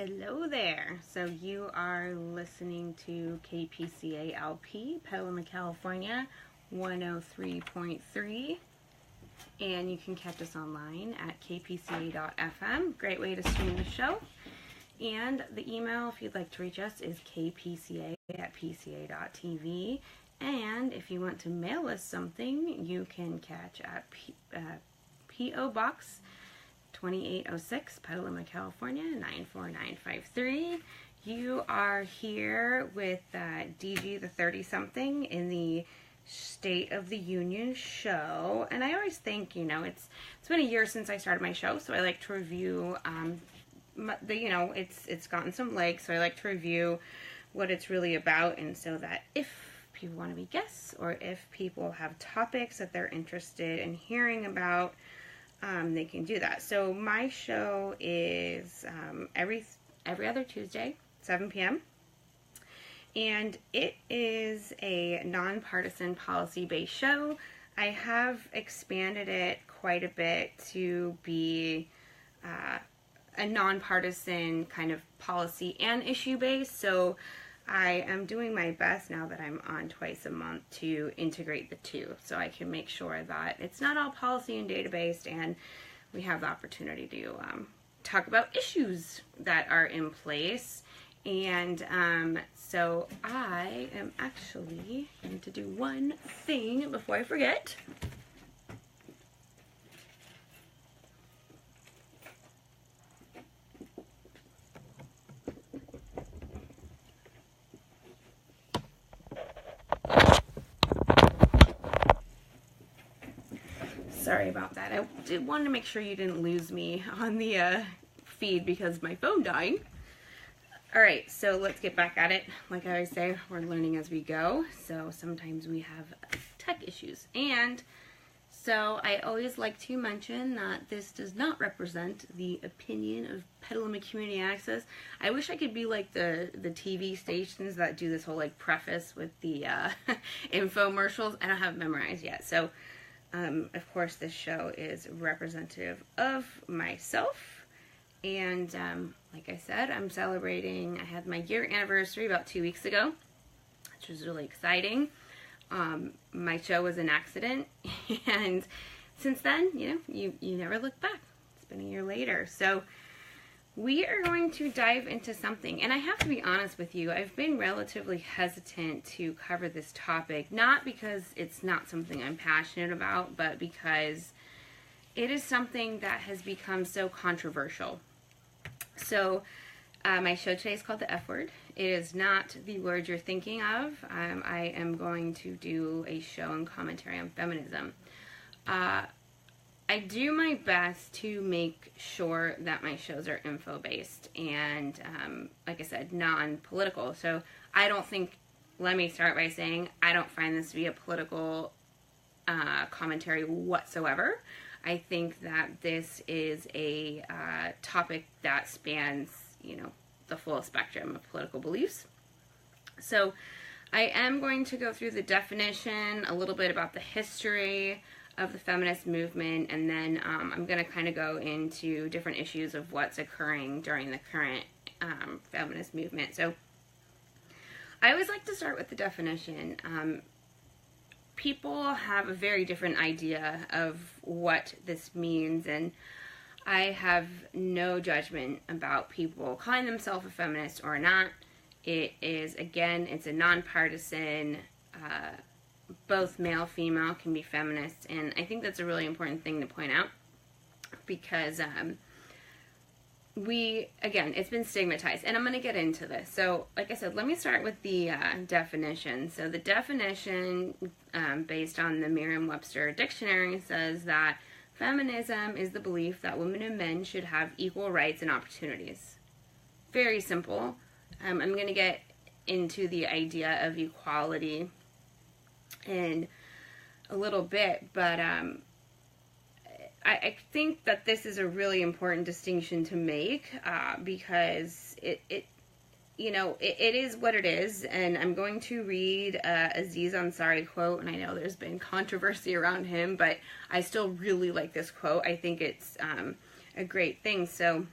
Hello there. So you are listening to KPCA LP, Petaluma, California, 103.3. And you can catch us online at kpca.fm. Great way to stream the show. And the email, if you'd like to reach us, is kpca@pca.tv. And if you want to mail us something, you can catch at P.O. Box 2806, Petaluma, California, 94953. You are here with DG the 30-something in the State of the Union show. And I always think, it's been a year since I started my show, so I like to review, it's gotten some legs, so I like to review what it's really about, and so that if people want to be guests, or if people have topics that they're interested in hearing about, they can do that. So my show is every other Tuesday, 7 p.m. And it is a nonpartisan policy-based show. I have expanded it quite a bit to be a nonpartisan kind of policy and issue-based. So I am doing my best now that I'm on twice a month to integrate the two, so I can make sure that it's not all policy and data-based, and we have the opportunity to talk about issues that are in place. And so I am actually going to do one thing before I forget. Sorry about that. I did want to make sure you didn't lose me on the feed because my phone died. Alright, so let's get back at it. Like I always say, we're learning as we go, so sometimes we have tech issues. And so I always like to mention that this does not represent the opinion of Petaluma Community Access. I wish I could be like the TV stations that do this whole like preface with the infomercials. I don't have it memorized yet, so of course, this show is representative of myself, and like I said, I'm celebrating. I had my year anniversary about 2 weeks ago, which was really exciting. My show was an accident, and since then, you never look back. It's been a year later, so we are going to dive into something, and I have to be honest with you, I've been relatively hesitant to cover this topic, not because it's not something I'm passionate about, but because it is something that has become so controversial. So, my show today is called The F Word. It is not the word you're thinking of. I am going to do a show and commentary on feminism. I do my best to make sure that my shows are info-based and, like I said, non-political. So I don't think, let me start by saying, I don't find this to be a political commentary whatsoever. I think that this is a topic that spans, the full spectrum of political beliefs. So I am going to go through the definition, a little bit about the history of the feminist movement, and then I'm going to kind of go into different issues of what's occurring during the current feminist movement. So I always like to start with the definition. People have a very different idea of what this means, and I have no judgment about people calling themselves a feminist or not. It is, again, it's a nonpartisan, both male, female can be feminists, and I think that's a really important thing to point out, because again, it's been stigmatized, and I'm going to get into this. So, like I said, let me start with the definition. So the definition, based on the Merriam-Webster dictionary, says that feminism is the belief that women and men should have equal rights and opportunities. Very simple. I'm going to get into the idea of equality in a little bit, but I think that this is a really important distinction to make, because it is what it is, and I'm going to read Aziz Ansari quote, and I know there's been controversy around him, but I still really like this quote. I think it's a great thing. So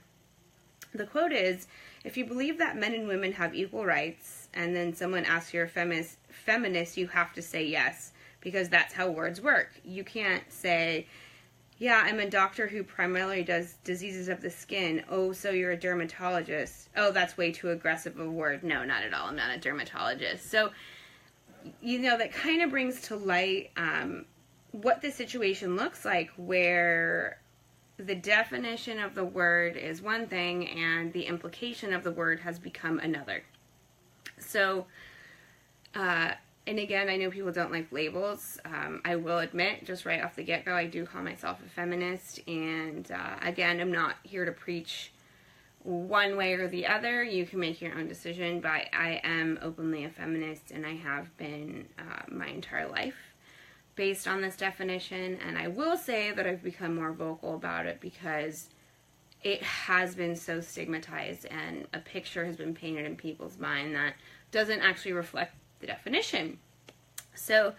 The quote is, "If you believe that men and women have equal rights, and then someone asks you're a feminist, you have to say yes, because that's how words work. You can't say, yeah, I'm a doctor who primarily does diseases of the skin. Oh, so you're a dermatologist. Oh, that's way too aggressive a word. No, not at all. I'm not a dermatologist." So, that kind of brings to light what the situation looks like, where the definition of the word is one thing and the implication of the word has become another. So, and again, I know people don't like labels. I will admit, just right off the get-go, I do call myself a feminist. And again, I'm not here to preach one way or the other. You can make your own decision, but I am openly a feminist, and I have been my entire life based on this definition. And I will say that I've become more vocal about it because it has been so stigmatized, and a picture has been painted in people's mind that doesn't actually reflect the definition. So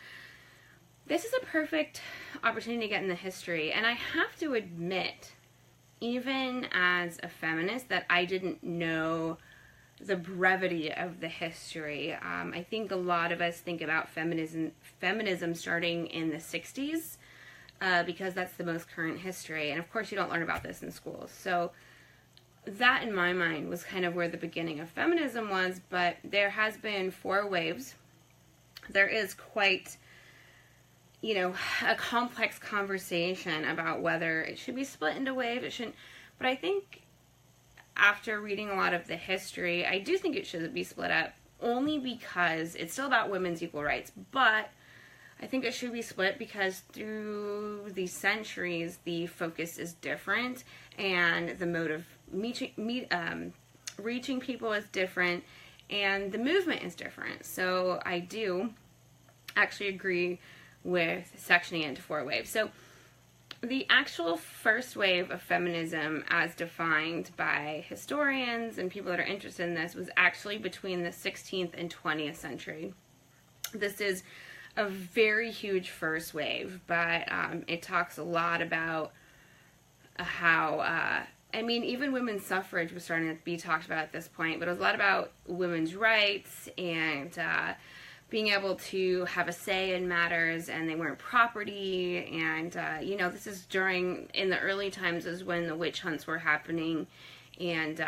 this is a perfect opportunity to get in the history, and I have to admit, even as a feminist, that I didn't know the brevity of the history. I think a lot of us think about feminism starting in the 60s because that's the most current history, and of course you don't learn about this in schools. So that, in my mind, was kind of where the beginning of feminism was, but there has been 4 waves. There is quite, a complex conversation about whether it should be split into waves, it shouldn't. But I think after reading a lot of the history, I do think it should be split up, only because it's still about women's equal rights, but I think it should be split because through the centuries, the focus is different, and the mode of reaching people is different, and the movement is different. So I do actually agree with sectioning it into 4 waves. So the actual first wave of feminism, as defined by historians and people that are interested in this, was actually between the 16th and 20th century. This is a very huge first wave, but it talks a lot about how, even women's suffrage was starting to be talked about at this point, but it was a lot about women's rights and being able to have a say in matters, and they weren't property, and, this is in the early times is when the witch hunts were happening, and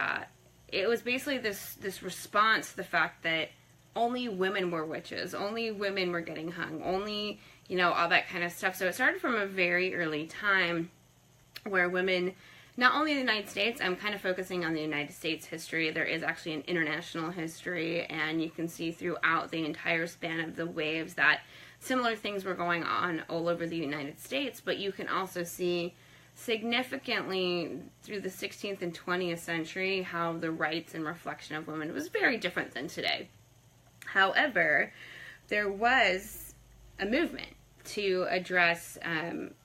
it was basically this response to the fact that only women were witches, only women were getting hung, only, all that kind of stuff. So it started from a very early time where women, not only in the United States, I'm kind of focusing on the United States history, there is actually an international history, and you can see throughout the entire span of the waves that similar things were going on all over the United States, but you can also see significantly through the 16th and 20th century how the rights and reflection of women was very different than today. However, there was a movement to address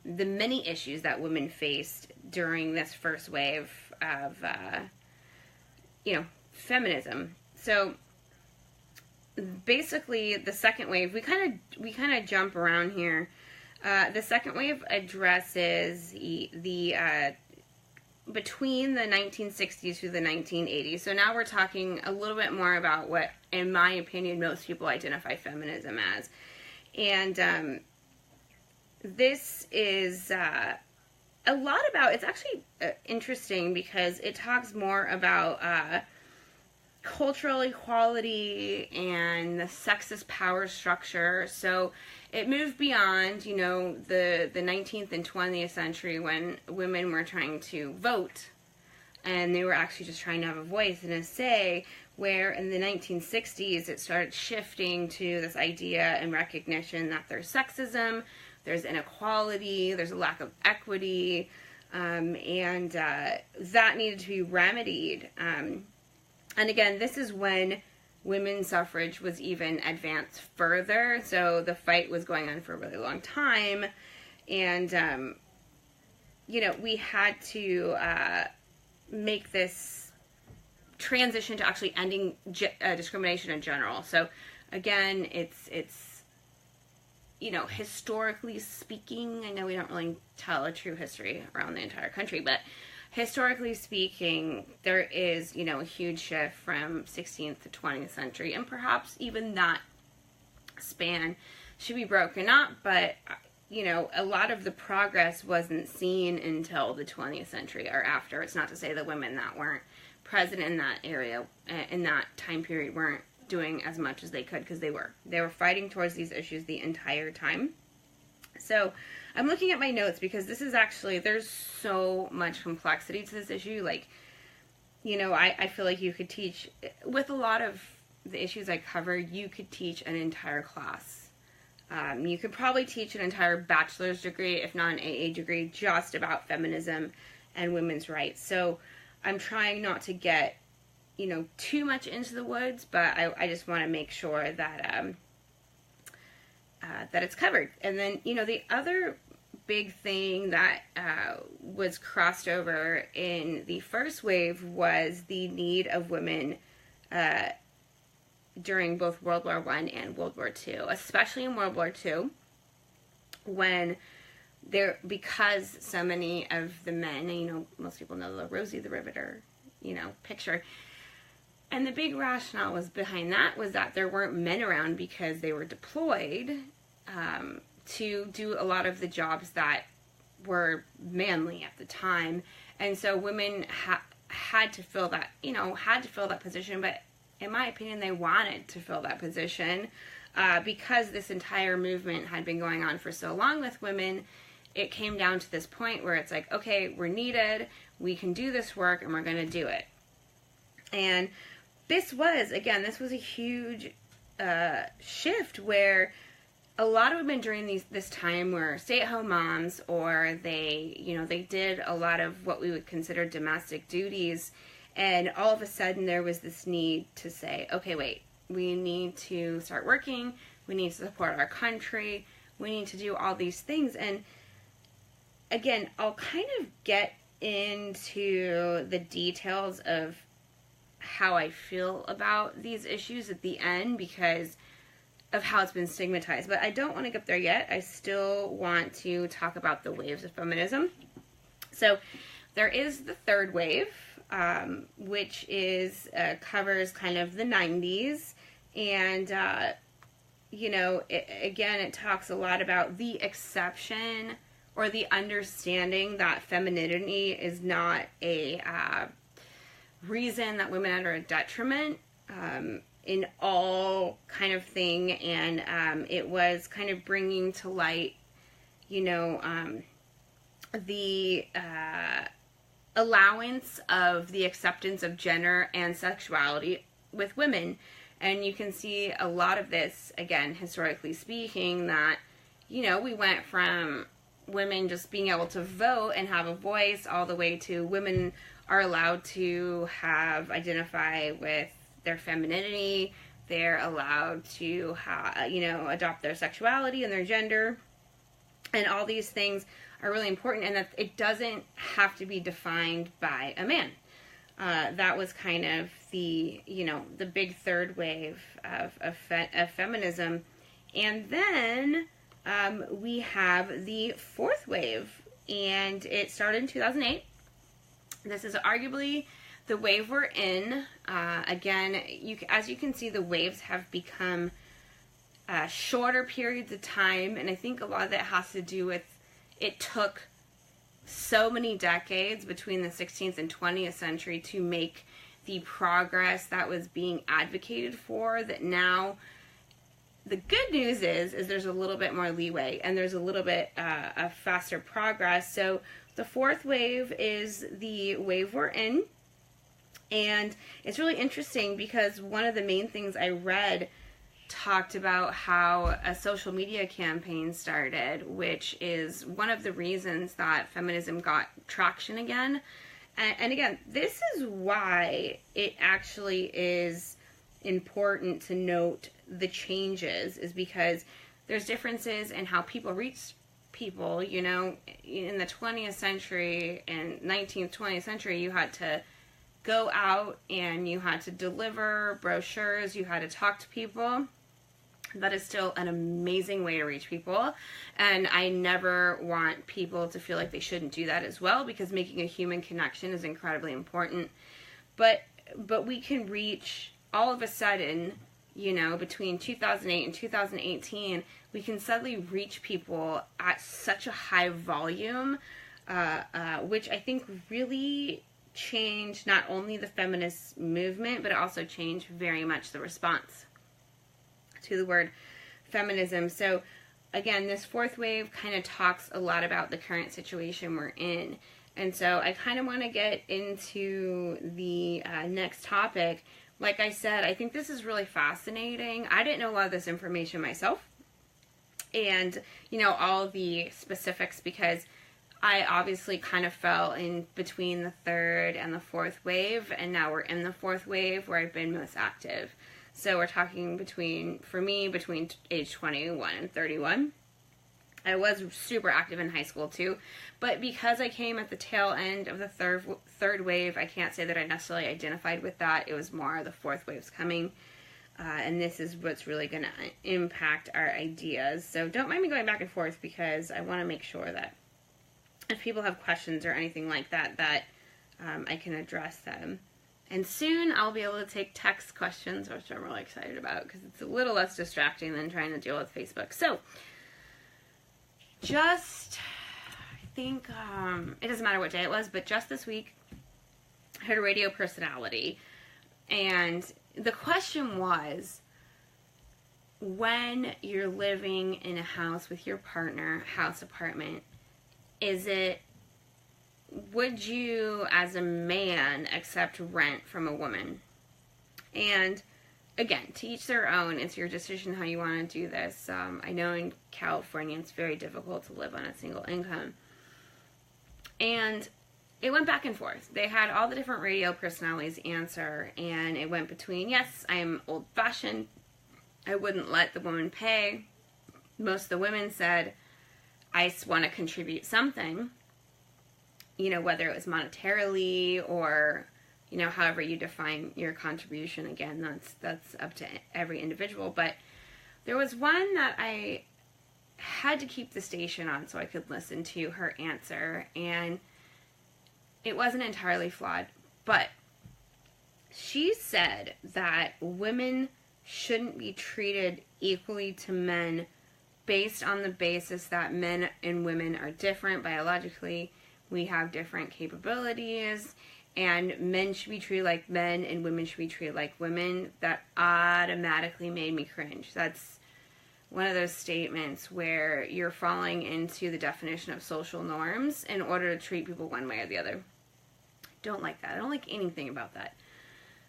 the many issues that women faced during this first wave of, feminism. So basically, the second wave, we kind of jump around here. The second wave addresses the between the 1960s through the 1980s. So now we're talking a little bit more about what, in my opinion, most people identify feminism as. And this is a lot about, it's actually interesting because it talks more about cultural equality and the sexist power structure. So it moved beyond, the 19th and 20th century when women were trying to vote and they were actually just trying to have a voice and a say, where in the 1960s it started shifting to this idea and recognition that there's sexism, there's inequality, there's a lack of equity, and that needed to be remedied. And again, this is when women's suffrage was even advanced further, so the fight was going on for a really long time, and, we had to make this transition to actually ending discrimination in general. So again, it's historically speaking, I know we don't really tell a true history around the entire country, but historically speaking, there is, a huge shift from 16th to 20th century, and perhaps even that span should be broken up, but, a lot of the progress wasn't seen until the 20th century or after. It's not to say that women that weren't present in that area, in that time period, weren't doing as much as they could, because they were. They were fighting towards these issues the entire time. So I'm looking at my notes because this is actually, there's so much complexity to this issue. Like, I feel like you could teach, with a lot of the issues I cover, you could teach an entire class. You could probably teach an entire bachelor's degree, if not an AA degree, just about feminism and women's rights. So I'm trying not to get, too much into the woods, but I just want to make sure that that it's covered. And then, the other big thing that was crossed over in the first wave was the need of women during both World War I and World War II, especially in World War II, when because so many of the men, most people know the Rosie the Riveter, picture. And the big rationale behind that was that there weren't men around because they were deployed to do a lot of the jobs that were manly at the time. And so women had to fill that, position, but in my opinion, they wanted to fill that position because this entire movement had been going on for so long with women. It came down to this point where it's like, okay, we're needed, we can do this work, and we're going to do it. And this was a huge shift where a lot of women during this time were stay-at-home moms, or they did a lot of what we would consider domestic duties. And all of a sudden there was this need to say, okay, wait, we need to start working, we need to support our country, we need to do all these things. And again, I'll kind of get into the details of how I feel about these issues at the end because of how it's been stigmatized. But I don't want to get there yet. I still want to talk about the waves of feminism. So there is the third wave, which is covers kind of the 90s, and it talks a lot about the exception or the understanding that femininity is not a reason that women are a detriment in all kind of thing, and it was kind of bringing to light, the allowance of the acceptance of gender and sexuality with women. And you can see a lot of this, again, historically speaking, that, we went from women just being able to vote and have a voice all the way to women are allowed to identify with their femininity, they're allowed to adopt their sexuality and their gender, and all these things are really important, and that it doesn't have to be defined by a man. That was kind of the big third wave of feminism. And then we have the fourth wave, and it started in 2008. This is arguably the wave we're in. Again, as you can see, the waves have become shorter periods of time, and I think a lot of that has to do with it took so many decades between the 16th and 20th century to make the progress that was being advocated for, that now the good news is there's a little bit more leeway and there's a little bit of faster progress. So the fourth wave is the wave we're in, and it's really interesting because one of the main things I read talked about how a social media campaign started, which is one of the reasons that feminism got traction again. And again, this is why it actually is important to note the changes, is because there's differences in how people reach people. In the 20th century and 19th, 20th century, you had to go out and you had to deliver brochures, you had to talk to people. That is still an amazing way to reach people, and I never want people to feel like they shouldn't do that as well, because making a human connection is incredibly important. But we can reach, all of a sudden, you know, between 2008 and 2018, we can suddenly reach people at such a high volume, which I think really changed not only the feminist movement, but it also changed very much the response to the word feminism. So again, this fourth wave kind of talks a lot about the current situation we're in. And so I kind of want to get into the next topic. Like I said, I think this is really fascinating. I didn't know a lot of this information myself, and, you know, all the specifics, because I obviously kind of fell in between the third and the fourth wave, and now we're in the fourth wave where I've been most active. So we're talking between age 21 and 31. I was super active in high school too, but because I came at the tail end of the third wave, I can't say that I necessarily identified with that. It was more the fourth wave's coming, and this is what's really going to impact our ideas. So don't mind me going back and forth, because I want to make sure that if people have questions or anything like that, that I can address them. And soon I'll be able to take text questions, which I'm really excited about, because it's a little less distracting than trying to deal with Facebook. So, just, I think, it doesn't matter what day it was, but just this week, I heard a radio personality, and the question was, when you're living in a house with your partner, house, apartment, would you, as a man, accept rent from a woman? And again, to each their own. It's your decision how you want to do this. I know in California it's very difficult to live on a single income. And it went back and forth. They had all the different radio personalities answer, and it went between, yes, I am old-fashioned, I wouldn't let the woman pay. Most of the women said, I want to contribute something. You know, whether it was monetarily or, you know, however you define your contribution. Again, that's up to every individual. But there was one that I had to keep the station on so I could listen to her answer, and it wasn't entirely flawed, but she said that women shouldn't be treated equally to men based on the basis that men and women are different biologically. We have different capabilities, and men should be treated like men and women should be treated like women. That automatically made me cringe. That's one of those statements where you're falling into the definition of social norms in order to treat people one way or the other. Don't like that. I don't like anything about that.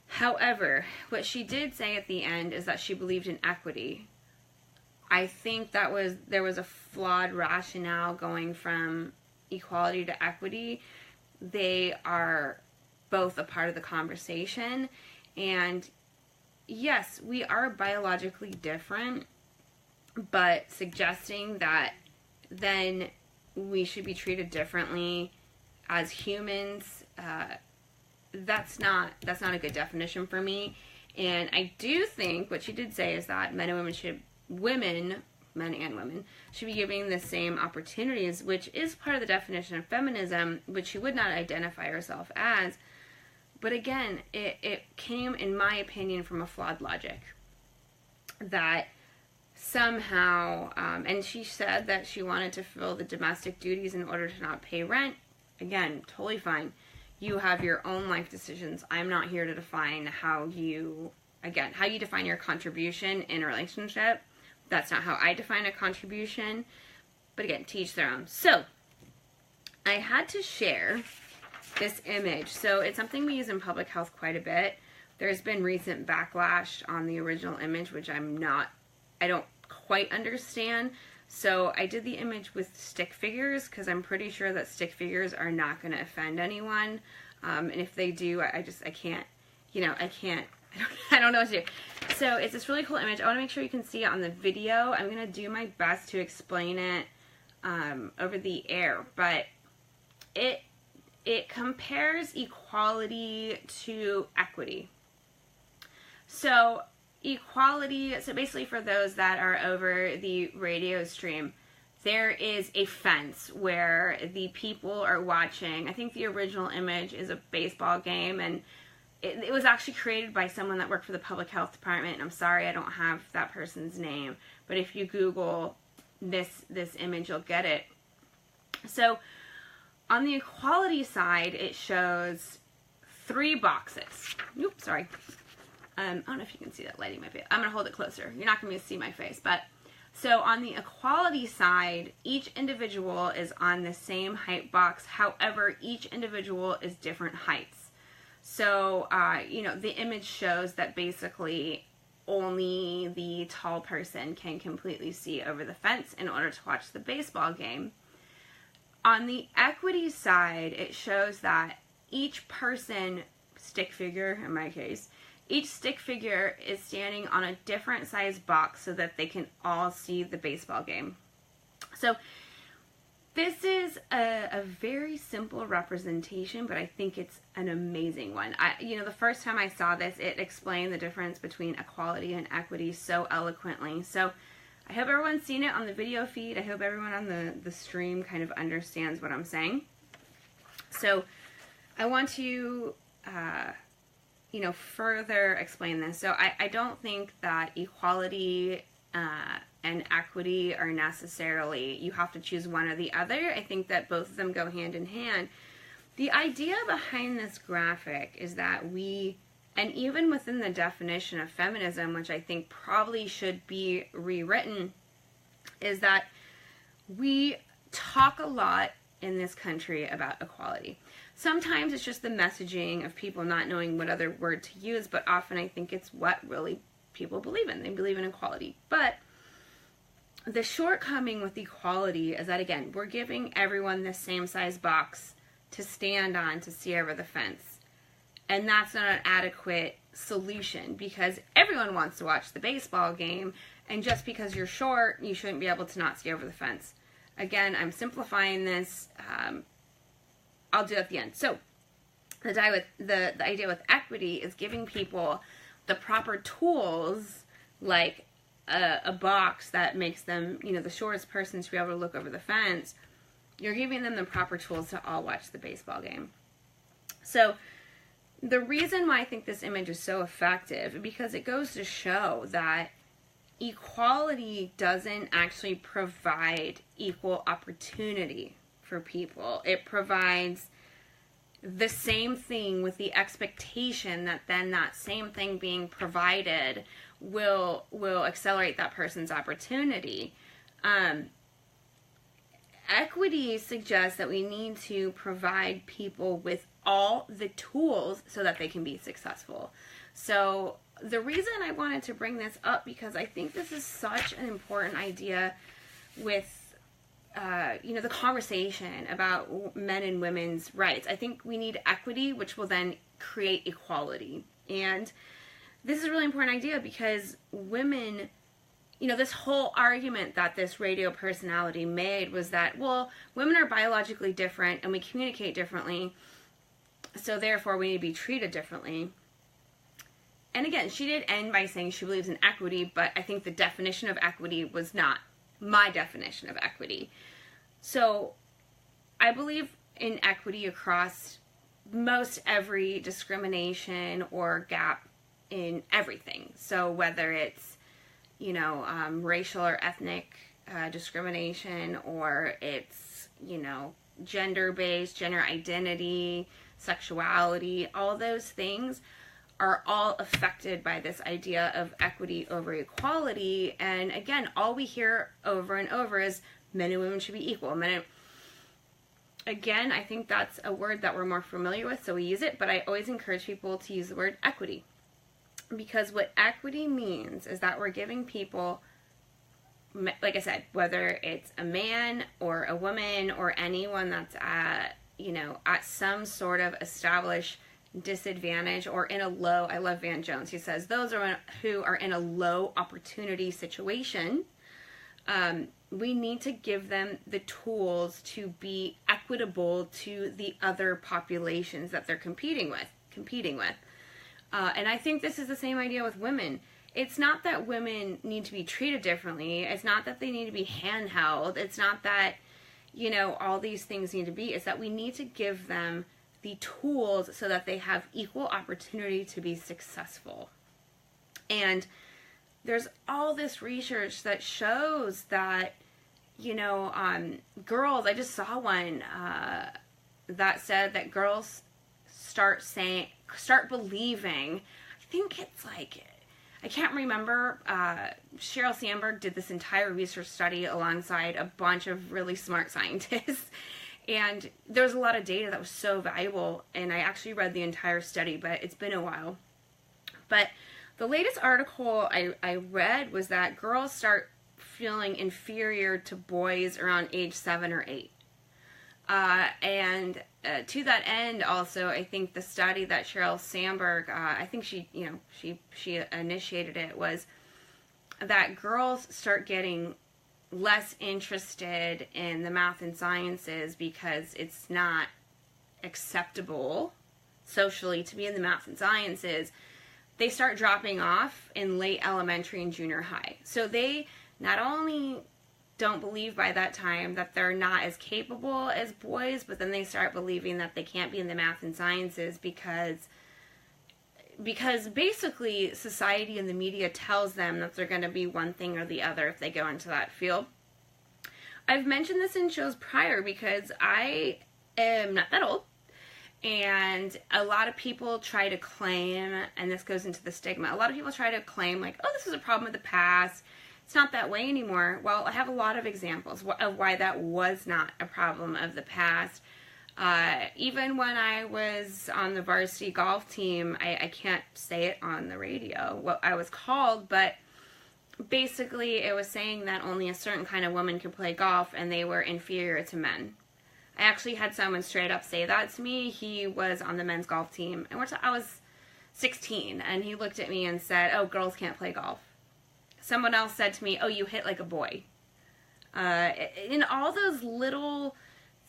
However, what she did say at the end is that she believed in equity. I think there was a flawed rationale going from equality to equity. They are both a part of the conversation, and yes, we are biologically different, but suggesting that then we should be treated differently as humans, that's not a good definition for me. And I do think what she did say is that men and women should be given the same opportunities, which is part of the definition of feminism, which she would not identify herself as. But again, it came, in my opinion, from a flawed logic. That somehow, and she said that she wanted to fulfill the domestic duties in order to not pay rent. Again, totally fine. You have your own life decisions. I'm not here to define how you define your contribution in a relationship. That's not how I define a contribution. But again, to each their own. So, I had to share this image. So, it's something we use in public health quite a bit. There's been recent backlash on the original image, which I don't quite understand. So, I did the image with stick figures, because I'm pretty sure that stick figures are not going to offend anyone. And if they do, I can't, I don't know what to do. So it's this really cool image. I want to make sure you can see it on the video. I'm going to do my best to explain it over the air, but it compares equality to equity. So, equality, so basically for those that are over the radio stream, there is a fence where the people are watching. I think the original image is a baseball game, and it was actually created by someone that worked for the public health department. And I'm sorry I don't have that person's name, but if you Google this image, you'll get it. So on the equality side, it shows 3 boxes. Oops, sorry. I don't know if you can see that lighting my face. I'm going to hold it closer. You're not going to be able to see my face. But so on the equality side, each individual is on the same height box. However, each individual is different heights. So, you know, the image shows that basically only the tall person can completely see over the fence in order to watch the baseball game. On the equity side, it shows that each person, stick figure in my case, each stick figure is standing on a different size box so that they can all see the baseball game. So this is a very simple representation, but I think it's an amazing one. You know, the first time I saw this, it explained the difference between equality and equity so eloquently. So I hope everyone's seen it on the video feed. I hope everyone on the stream kind of understands what I'm saying. So I want to you know, further explain this. So I don't think that equality and equity are necessarily, you have to choose one or the other. I think that both of them go hand in hand. The idea behind this graphic is that we, and even within the definition of feminism, which I think probably should be rewritten, is that we talk a lot in this country about equality. Sometimes it's just the messaging of people not knowing what other word to use, but often I think it's what really people believe in. They believe in equality. But the shortcoming with equality is that, again, we're giving everyone the same size box to stand on to see over the fence. And that's not an adequate solution because everyone wants to watch the baseball game, and just because you're short, you shouldn't be able to not see over the fence. Again, I'm simplifying this. I'll do it at the end. So the idea with equity is giving people the proper tools, like a box that makes them, you know, the shortest person to be able to look over the fence. You're giving them the proper tools to all watch the baseball game. So the reason why I think this image is so effective, because it goes to show that equality doesn't actually provide equal opportunity for people. It provides the same thing with the expectation that then that same thing being provided will accelerate that person's opportunity. Equity suggests that we need to provide people with all the tools so that they can be successful. So the reason I wanted to bring this up, because I think this is such an important idea with you know, the conversation about men and women's rights. I think we need equity, which will then create equality. And this is a really important idea because women, you know, this whole argument that this radio personality made was that, well, women are biologically different and we communicate differently, so therefore we need to be treated differently. And again, she did end by saying she believes in equity, but I think the definition of equity was not my definition of equity. So I believe in equity across most every discrimination or gap in everything. So whether it's, you know, racial or ethnic discrimination, or it's, you know, gender-based, gender identity, sexuality, all those things are all affected by this idea of equity over equality. And again, all we hear over and over is men and women should be equal. Again, I think that's a word that we're more familiar with, so we use it, but I always encourage people to use the word equity. Because what equity means is that we're giving people, like I said, whether it's a man or a woman or anyone that's at, you know, at some sort of established disadvantage or in a low, I love Van Jones, he says, those are who are in a low opportunity situation, we need to give them the tools to be equitable to the other populations that they're competing with. And I think this is the same idea with women. it's not that women need to be treated differently. It's not that they need to be handheld. It's not that, you know, all these things need to be. It's that we need to give them the tools so that they have equal opportunity to be successful. And there's all this research that shows that, you know, girls, I just saw one that said that girls start believing, I think it's like, I can't remember, Sheryl Sandberg did this entire research study alongside a bunch of really smart scientists, and there's a lot of data that was so valuable, and I actually read the entire study, but it's been a while. But the latest article I read was that girls start feeling inferior to boys around age 7 or 8. And to that end, also, I think the study that Sheryl Sandberg, I think she initiated it, was that girls start getting less interested in the math and sciences because it's not acceptable socially to be in the math and sciences. They start dropping off in late elementary and junior high. So they not only don't believe by that time that they're not as capable as boys, but then they start believing that they can't be in the math and sciences because basically society and the media tells them that they're going to be one thing or the other if they go into that field. I've mentioned this in shows prior because I am not that old, and a lot of people try to claim, and this goes into the stigma, a lot of people try to claim like, oh, this was a problem of the past. It's not that way anymore. Well, I have a lot of examples of why that was not a problem of the past. Even when I was on the varsity golf team, I can't say it on the radio what I was called, but basically it was saying that only a certain kind of woman could play golf and they were inferior to men. I actually had someone straight up say that to me. He was on the men's golf team, and I was 16, and he looked at me and said, oh, girls can't play golf. Someone else said to me, oh, you hit like a boy. In all those little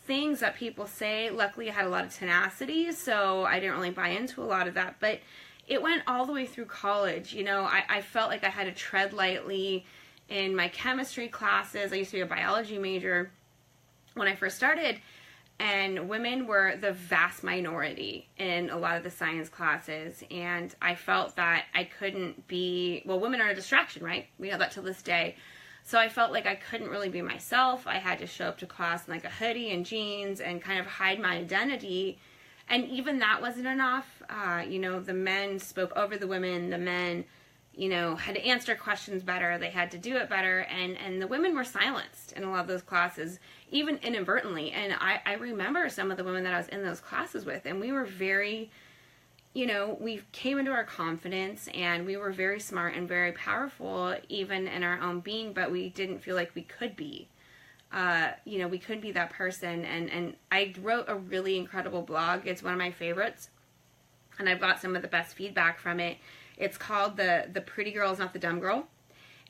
things that people say, luckily I had a lot of tenacity, so I didn't really buy into a lot of that. But it went all the way through college. You know, I felt like I had to tread lightly in my chemistry classes. I used to be a biology major when I first started, and women were the vast minority in a lot of the science classes, and I felt that I couldn't be, well, women are a distraction, right? We know that till this day. So I felt like I couldn't really be myself. I had to show up to class in like a hoodie and jeans and kind of hide my identity, and even that wasn't enough. You know, the men spoke over the women. The men, you know, had to answer questions better. They had to do it better, and the women were silenced in a lot of those classes, even inadvertently. And I remember some of the women that I was in those classes with, and we were very, you know, we came into our confidence, and we were very smart and very powerful, even in our own being, but we didn't feel like we could be. You know, we couldn't be that person, and I wrote a really incredible blog. It's one of my favorites, and I've got some of the best feedback from it. It's called The Pretty Girl is Not the Dumb Girl,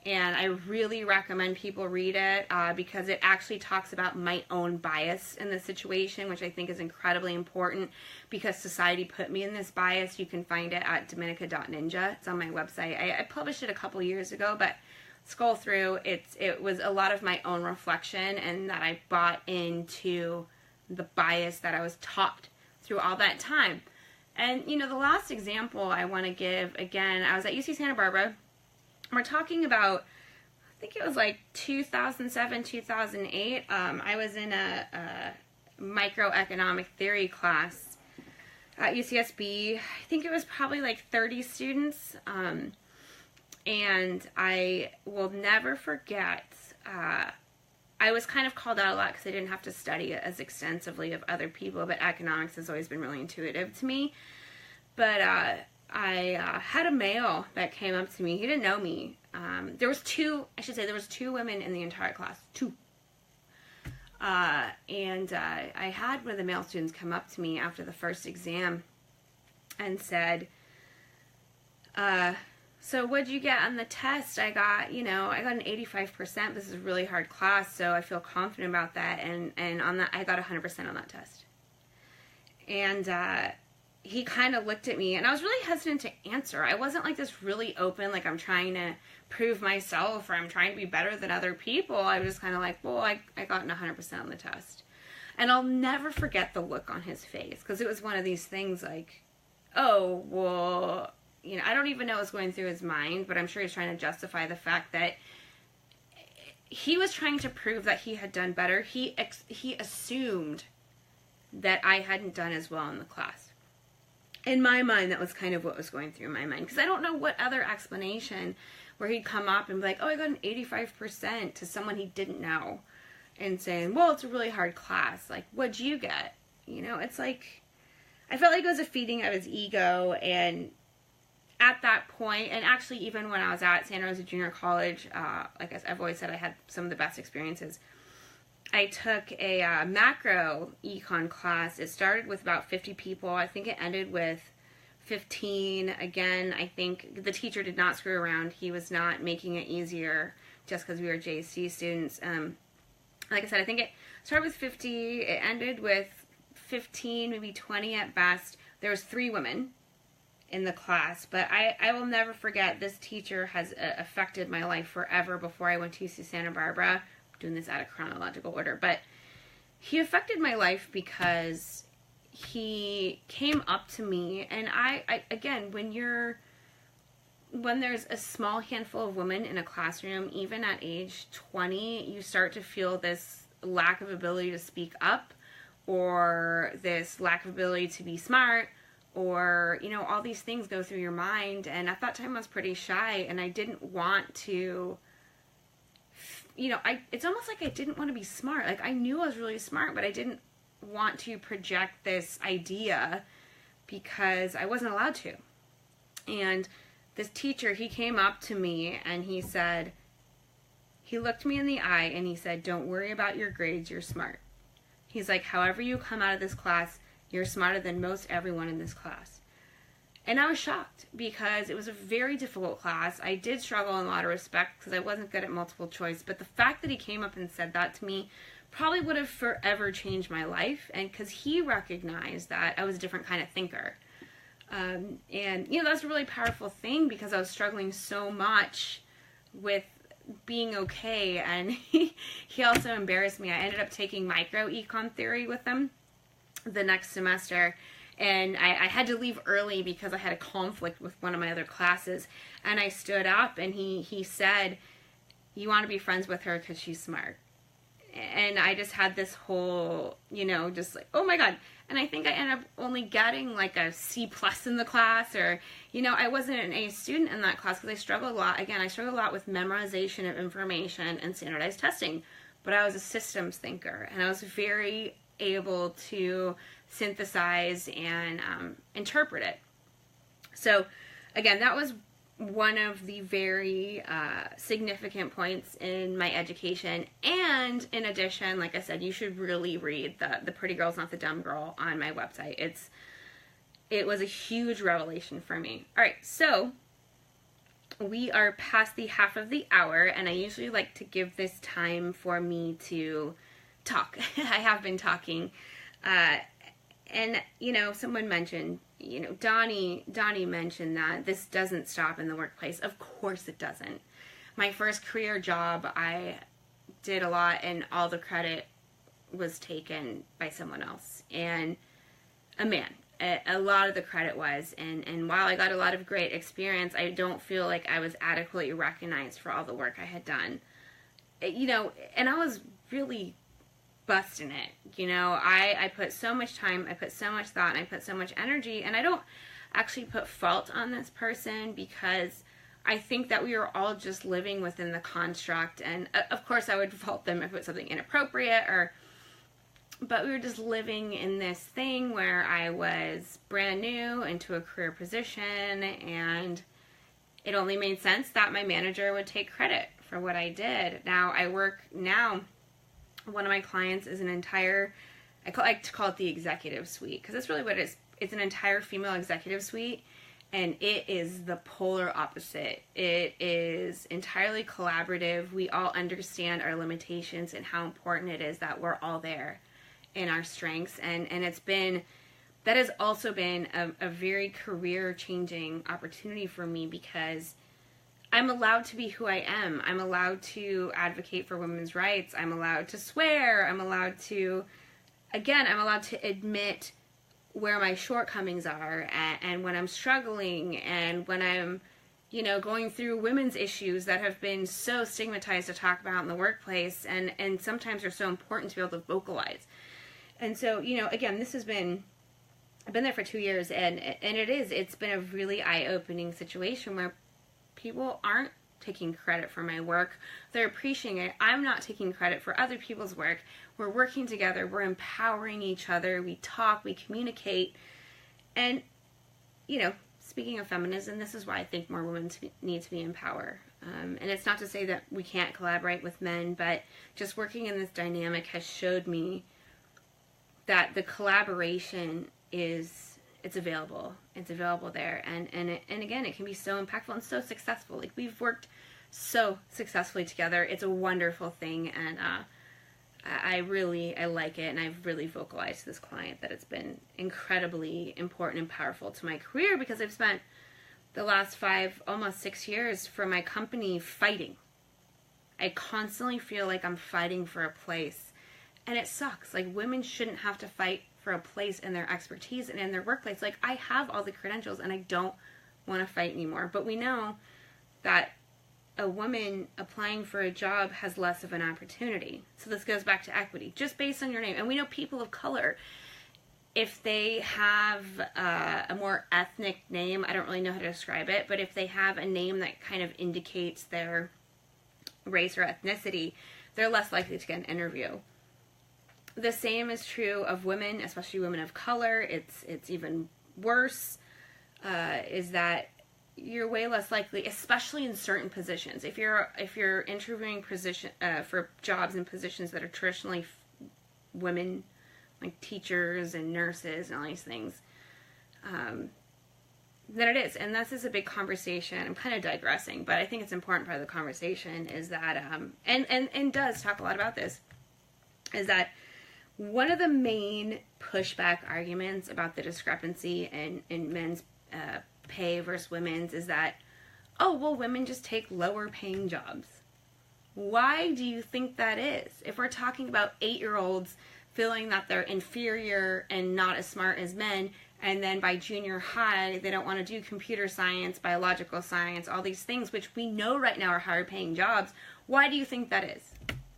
and I really recommend people read it because it actually talks about my own bias in this situation, which I think is incredibly important because society put me in this bias. You can find it at dominica.ninja. It's on my website. I published it a couple years ago, but scroll through. It was a lot of my own reflection, and that I bought into the bias that I was taught through all that time. And, you know, the last example I want to give, again, I was at UC Santa Barbara. We're talking about, I think it was like 2007, 2008. I was in a microeconomic theory class at UCSB. I think it was probably like 30 students. And I will never forget, I was kind of called out a lot because I didn't have to study it as extensively of other people, but economics has always been really intuitive to me. But I had a male that came up to me. He didn't know me. There was two women in the entire class. Two. And I had one of the male students come up to me after the first exam and said, so what'd you get on the test? I got an 85%. This is a really hard class, so I feel confident about that. And on that, I got 100% on that test. And he kind of looked at me, and I was really hesitant to answer. I wasn't like this really open, like I'm trying to prove myself or I'm trying to be better than other people. I was just kind of like, well, I got an 100% on the test. And I'll never forget the look on his face, because it was one of these things like, oh, well, you know, I don't even know what's going through his mind, but I'm sure he's trying to justify the fact that he was trying to prove that he had done better. He assumed that I hadn't done as well in the class. In my mind, that was kind of what was going through my mind, because I don't know what other explanation where he'd come up and be like, oh, I got an 85% to someone he didn't know, and saying, well, it's a really hard class. Like, what'd you get? You know, it's like, I felt like it was a feeding of his ego. And at that point, and actually even when I was at Santa Rosa Junior College, like I've always said, I had some of the best experiences. I took a macro econ class. It started with about 50 people. I think it ended with 15. Again, I think the teacher did not screw around. He was not making it easier just because we were JC students. Like I said, I think it started with 50. It ended with 15, maybe 20 at best. There was 3 women in the class, but I will never forget, this teacher has affected my life forever. Before I went to UC Santa Barbara, doing this out of chronological order, but he affected my life because he came up to me, and I again, when there's a small handful of women in a classroom, even at age 20, you start to feel this lack of ability to speak up, or this lack of ability to be smart, or, you know, all these things go through your mind. And at that time I was pretty shy, and I didn't want to, you know, it's almost like I didn't want to be smart. Like, I knew I was really smart, but I didn't want to project this idea because I wasn't allowed to. And this teacher, he came up to me and he said, he looked me in the eye and he said, don't worry about your grades, you're smart. He's like, however you come out of this class, you're smarter than most everyone in this class. And I was shocked because it was a very difficult class. I did struggle in a lot of respects because I wasn't good at multiple choice. But the fact that he came up and said that to me probably would have forever changed my life. And because he recognized that I was a different kind of thinker. And, you know, that's a really powerful thing because I was struggling so much with being okay. And he also embarrassed me. I ended up taking micro econ theory with him the next semester. And I had to leave early because I had a conflict with one of my other classes. And I stood up and he said, you want to be friends with her because she's smart. And I just had this whole, you know, just like, oh my God. And I think I ended up only getting like a C+ in the class, or, you know, I wasn't an A student in that class because I struggled a lot. Again, I struggled a lot with memorization of information and standardized testing. But I was a systems thinker, and I was very able to synthesize and interpret it. So again, that was one of the very significant points in my education. And in addition, like I said, you should really read the Pretty Girl's Not the Dumb Girl on my website. It was a huge revelation for me. All right, so we are past the half of the hour, and I usually like to give this time for me to talk. I have been talking. And, you know, someone mentioned, you know, Donnie mentioned that this doesn't stop in the workplace. Of course it doesn't. My first career job, I did a lot, and all the credit was taken by someone else. And a man. A lot of the credit was. And while I got a lot of great experience, I don't feel like I was adequately recognized for all the work I had done. You know, and I was really busting it. You know, I put so much time, I put so much thought, and I put so much energy, and I don't actually put fault on this person because I think that we are all just living within the construct, and of course I would fault them if it was something inappropriate, but we were just living in this thing where I was brand new into a career position, and it only made sense that my manager would take credit for what I did. Now, one of my clients is an entire, I like to call it the executive suite, because that's really what it is. It's an entire female executive suite, and it is the polar opposite. It is entirely collaborative. We all understand our limitations and how important it is that we're all there in our strengths, and it's been that has also been a very career-changing opportunity for me, because I'm allowed to be who I am. I'm allowed to advocate for women's rights. I'm allowed to swear. I'm allowed to, again, I'm allowed to admit where my shortcomings are, and when I'm struggling, and when I'm, you know, going through women's issues that have been so stigmatized to talk about in the workplace, and sometimes are so important to be able to vocalize. And so, you know, again, this has been, I've been there for 2 years, and it's been a really eye-opening situation where people aren't taking credit for my work. They're appreciating it. I'm not taking credit for other people's work. We're working together. We're empowering each other. We talk, we communicate. And, you know, speaking of feminism, this is why I think more women need to be in power. And it's not to say that we can't collaborate with men, but just working in this dynamic has showed me that the collaboration it's available. It's available there. And again, it can be so impactful and so successful. Like, we've worked so successfully together. It's a wonderful thing, and I like it, and I've really vocalized to this client that it's been incredibly important and powerful to my career, because I've spent the last 5, almost 6 years for my company fighting. I constantly feel like I'm fighting for a place, and it sucks. Like, women shouldn't have to fight for a place in their expertise and in their workplace. Like, I have all the credentials, and I don't want to fight anymore. But we know that a woman applying for a job has less of an opportunity. So this goes back to equity, just based on your name. And we know people of color, if they have a more ethnic name, I don't really know how to describe it, but if they have a name that kind of indicates their race or ethnicity, they're less likely to get an interview. The same is true of women, especially women of color. It's even worse, is that you're way less likely, especially in certain positions. If you're interviewing for jobs and positions that are traditionally women, like teachers and nurses and all these things, then it is. And this is a big conversation. I'm kind of digressing, but I think it's an important part of the conversation is that, and does talk a lot about this, is that one of the main pushback arguments about the discrepancy in men's pay versus women's is that, oh, well, women just take lower paying jobs. Why do you think that is? If we're talking about 8-year-olds feeling that they're inferior and not as smart as men, and then by junior high, they don't want to do computer science, biological science, all these things, which we know right now are higher paying jobs, why do you think that is?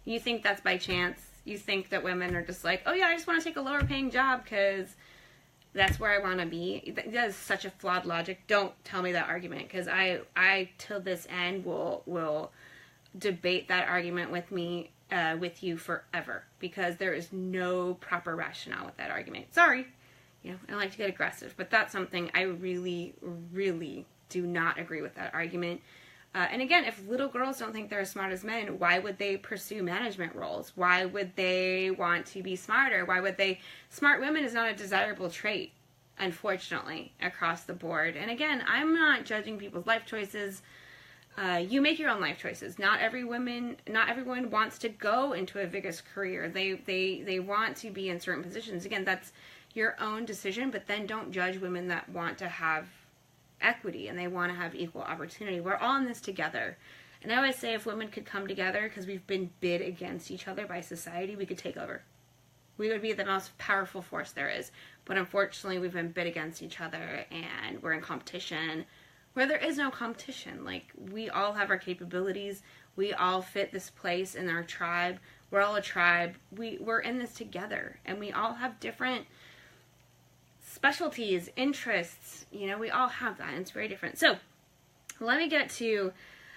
You think that's by chance? You think that women are just like, oh yeah, I just want to take a lower paying job because that's where I want to be? That is such a flawed logic. Don't tell me that argument, because I till this end will debate that argument with you forever, because there is no proper rationale with that argument. Sorry, you know, I like to get aggressive, but that's something I really, really do not agree with that argument. And again, if little girls don't think they're as smart as men, why would they pursue management roles? Why would they want to be smarter? Smart women is not a desirable trait, unfortunately, across the board. And again, I'm not judging people's life choices. You make your own life choices. Not everyone wants to go into a vigorous career. They want to be in certain positions. Again, that's your own decision, but then don't judge women that want to have equity and they want to have equal opportunity. We're all in this together. And I always say, if women could come together, because we've been bid against each other by society, we could take over. We would be the most powerful force there is. But unfortunately, we've been bid against each other, and we're in competition where there is no competition. Like, we all have our capabilities. We all fit this place in our tribe. We're all a tribe. We're in this together, and we all have different specialties, interests. You know, we all have that, and it's very different. So let me get to,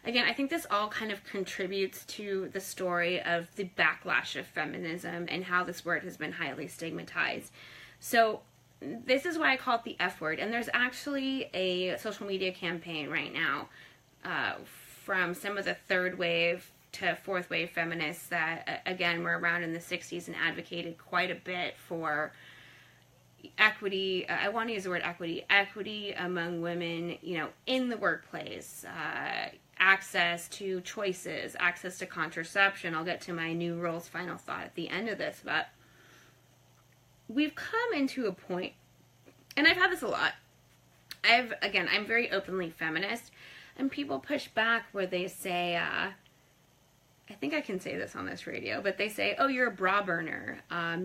again, I think this all kind of contributes to the story of the backlash of feminism and how this word has been highly stigmatized. So this is why I call it the F word. And there's actually a social media campaign right now from some of the third wave to fourth wave feminists that, again, were around in the 60s and advocated quite a bit for equity. I want to use the word equity among women, you know, in the workplace, access to choices, access to contraception. I'll get to my new rules final thought at the end of this, but we've come into a point and I've had this a lot. Again, I'm very openly feminist, and people push back where they say, I think I can say this on this radio, but they say, oh, you're a bra burner,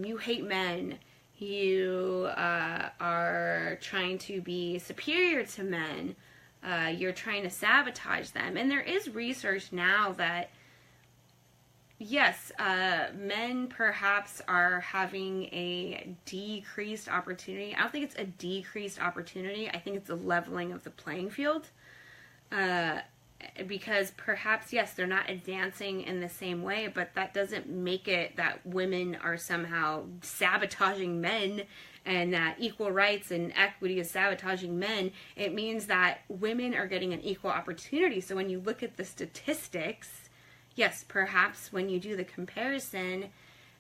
you hate men, you are trying to be superior to men, you're trying to sabotage them. And there is research now that, yes, men perhaps are having a decreased opportunity. I don't think it's a decreased opportunity. I think it's a leveling of the playing field. Because perhaps, yes, they're not advancing in the same way, but that doesn't make it that women are somehow sabotaging men and that equal rights and equity is sabotaging men. It means that women are getting an equal opportunity. So when you look at the statistics, yes, perhaps when you do the comparison,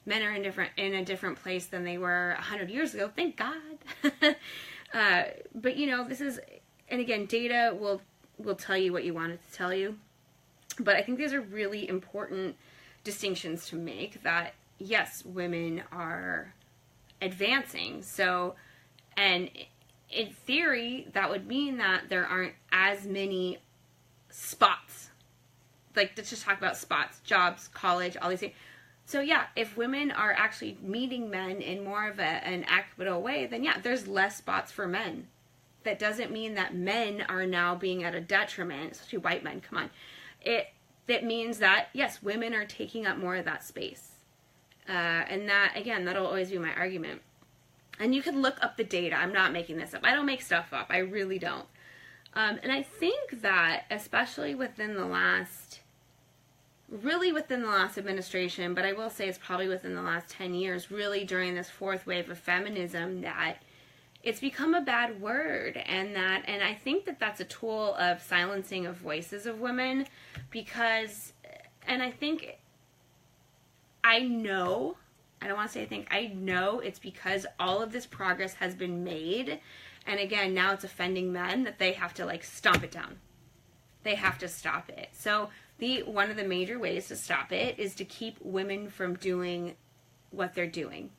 men are in a different place than they were 100 years ago. Thank God. But you know, this is, and again, data will tell you what you want it to tell you. But I think these are really important distinctions to make, that yes, women are advancing. So, and in theory, that would mean that there aren't as many spots. Like, let's just talk about spots, jobs, college, all these things. So yeah, if women are actually meeting men in more of an equitable way, then yeah, there's less spots for men. That doesn't mean that men are now being at a detriment, especially white men, come on. That means that, yes, women are taking up more of that space. And that, again, that'll always be my argument. And you can look up the data. I'm not making this up. I don't make stuff up. I really don't. And I think that, especially within the last administration, but I will say it's probably within the last 10 years, really during this fourth wave of feminism, that it's become a bad word, and I think that that's a tool of silencing of voices of women, because, and I think, I know it's because all of this progress has been made, and again, now it's offending men, that they have to like stomp it down. They have to stop it. So one of the major ways to stop it is to keep women from doing what they're doing.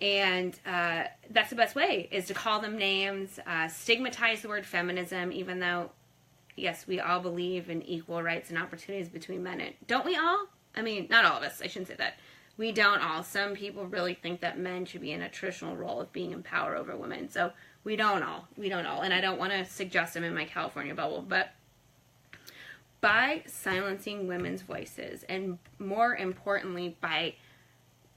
And that's the best way, is to call them names, stigmatize the word feminism, even though, yes, we all believe in equal rights and opportunities between men. And don't we all? I mean, not all of us. I shouldn't say that. We don't all. Some people really think that men should be in a traditional role of being in power over women. So we don't all. And I don't want to suggest them in my California bubble. But by silencing women's voices, and more importantly, by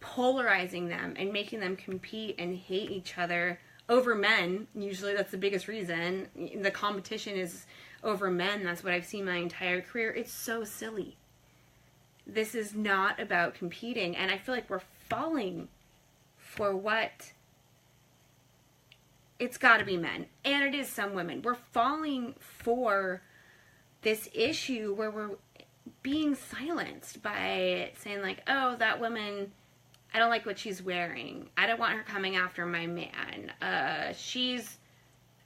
polarizing them and making them compete and hate each other over men, usually that's the biggest reason, the competition is over men. That's what I've seen my entire career. It's so silly. This is not about competing, and I feel like we're falling for what, it's got to be men, and it is some women. We're falling for this issue where we're being silenced by saying like, oh, that woman, I don't like what she's wearing. I don't want her coming after my man. I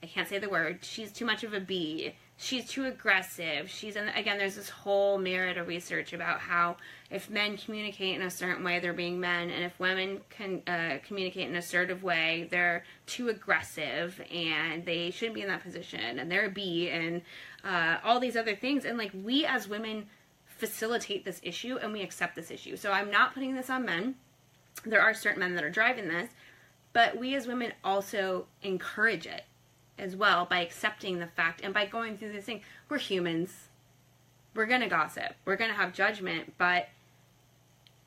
can't say the word. She's too much of a bee. She's too aggressive. And again, there's this whole myriad of research about how if men communicate in a certain way, they're being men. And if women can communicate in an assertive way, they're too aggressive and they shouldn't be in that position. And they're a bee and all these other things. And like, we as women facilitate this issue and we accept this issue. So I'm not putting this on men. There are certain men that are driving this, but we as women also encourage it as well by accepting the fact and by going through this thing. We're humans. We're going to gossip. We're going to have judgment, but